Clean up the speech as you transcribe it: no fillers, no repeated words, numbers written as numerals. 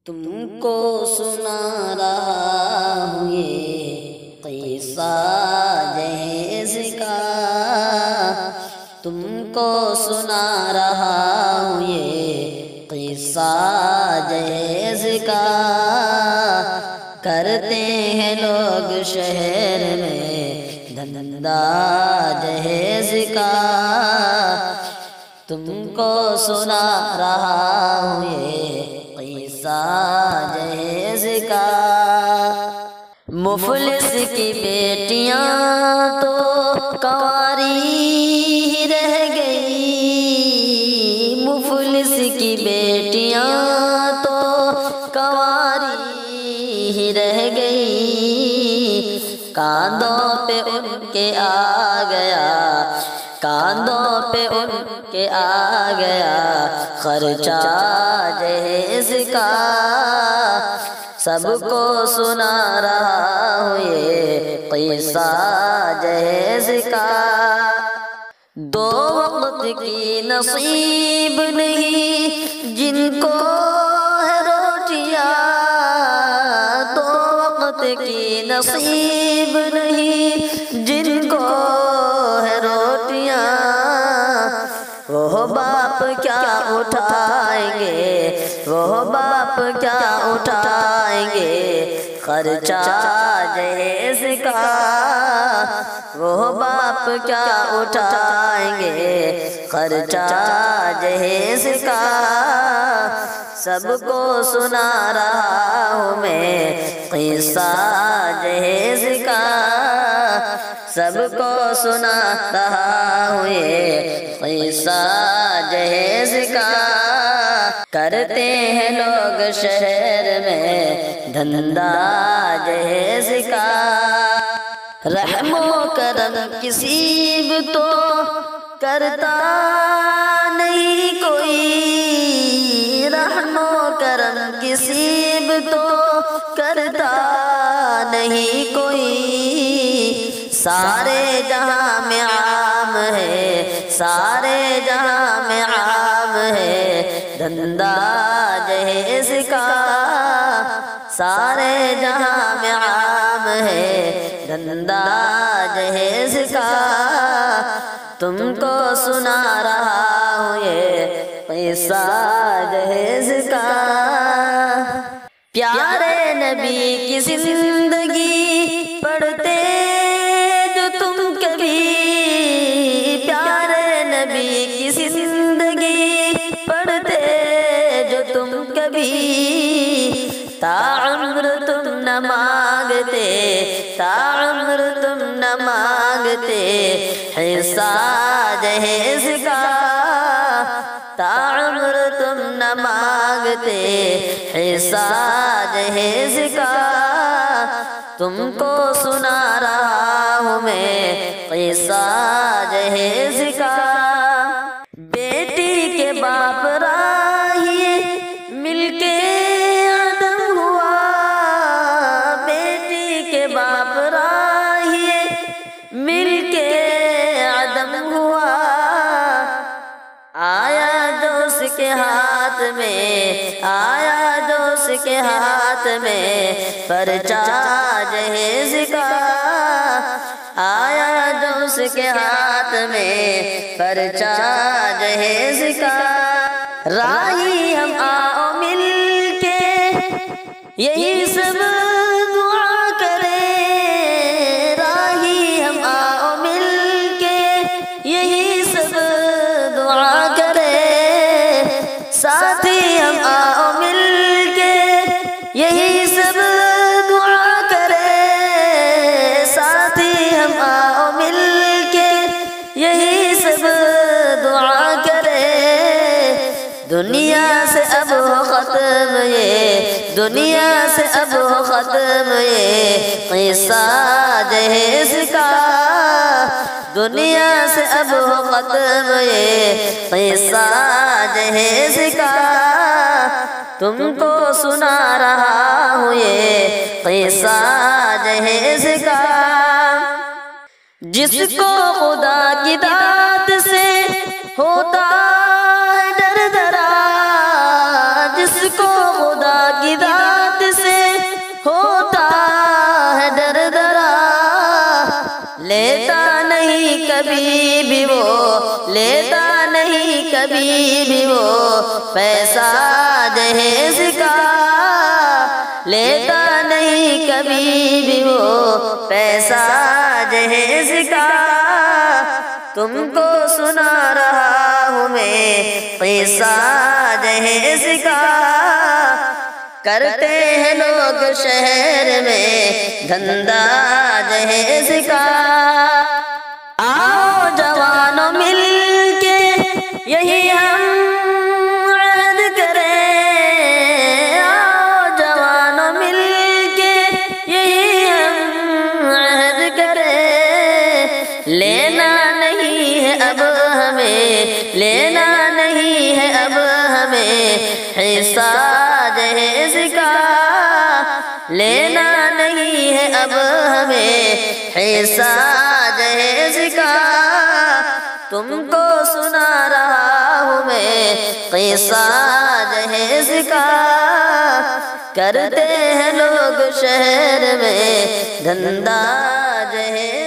تم کو سنا رہا ہوں یہ قصہ جہیز کا، تم کو سنا رہا ہوں یہ قصہ جہیز کا۔ کرتے ہیں لوگ شہر میں دھندا جہیز کا، تم کو سنا رہا ہوں یہ قصہ جہیز کا۔ مفلس کی بیٹیاں تو کنواری ہی رہ گئی، مفلس کی بیٹیاں تو کنواری ہی رہ گئی، کاندھوں پہ ان کے آ گیا، کاندھوں پہ ان کے آ گیا خرچہ جہیز کا۔ سب کو سنا رہا ہوں یہ قصہ جہیز کا۔ دو وقت کی نصیب نہیں جن کو ہے روٹیاں، دو وقت کی نصیب نہیں جن کو ہے روٹیاں، وہ باپ کیا اٹھائیں گے، وہ باپ کیا اٹھائیں گے خرچہ جہیز کا، وہ باپ کیا اٹھائیں گے خرچہ جہیز کا۔ سب کو سنا رہا ہوں میں قصہ جہیز کا، سب کو سنا رہا ہوں یہ قصہ جہیز کا۔ کرتے ہیں لوگ شہر میں دھندا جہیز کا، رحم و کرم کسی بھی تو کرتا نہیں کوئی، رحم و کرم کسی بھی تو کرتا نہیں کوئی، سارے جہاں میں عام ہے، سارے جہاں میں عام ہے دھندا جہیز کا، سارے جہاں میں عام ہے دھندا جہیز کا۔ تم کو سنا رہا ہوں یہ قصہ جہیز کا۔ پیارے نبی کی زندگی پڑھتے جو تم کبھی، پیارے نبی کی زندگی پڑھتے جو تم کبھی، تا عمر تم نہ مانگتے، تا عمر تم نہ مانگتے حصہ جہیز کا، تا عمر تم نہ مانگتے حصہ جہیز کا۔ تم کو سنا رہا ہوں میں قصہ جہیز کا۔ بیٹی کے باپ راہی مل کے عدم ہوا، بیٹی کے باپ راہی مل کے عدم ہوا، آیا جو اس کے ہاتھ میں، آیا جو اس کے ہاتھ میں پرچہ جہیز کا، آیا جو اس کے ہاتھ میں پرچہ جہیز کا۔ راہی ہم آؤ مل کے یہی سب دعا کریں، راہی ہم آؤ مل کے یہی سب دعا کریں، ساتھی ہم آؤ مل کے یہی سب دعا کریں، ساتھی ہم آؤ مل کے یہی سب دعا کریں۔ دنیا سے اب ہو ختم یہ، دنیا سے اب ہو ختم یہ قصہ جہیز کا، دنیا سے اب ہو ختم یہ قصہ جہیز کا۔ تم کو سنا رہا ہوں یہ قصہ جہیز کا۔ جس کو خدا کی ذات سے ہوتا ہے ڈر ڈرا، جس کو خدا کی کبھی بھی وہ لیتا نہیں کبھی بھی وہ پیسہ جہیز کا لیتا نہیں کبھی بھی وہ پیسہ جہیز کا تم کو سنا رہا ہوں میں قصہ جہیز کا کرتے ہیں لوگ شہر میں دھندا جہیز کا آؤ جوانوں مل کے یہی ہم عہد کریں آؤ جوانوں مل کے یہی ہم عہد کریں لینا نہیں ہے اب ہمیں لینا نہیں ہے اب ہمیں حصہ جہیز کا لینا نہیں ہے اب ہمیں حصہ جہیز کا تم کو سنا رہا ہوں میں قصہ جہیز کا کرتے ہیں لوگ شہر میں دھندا جہیز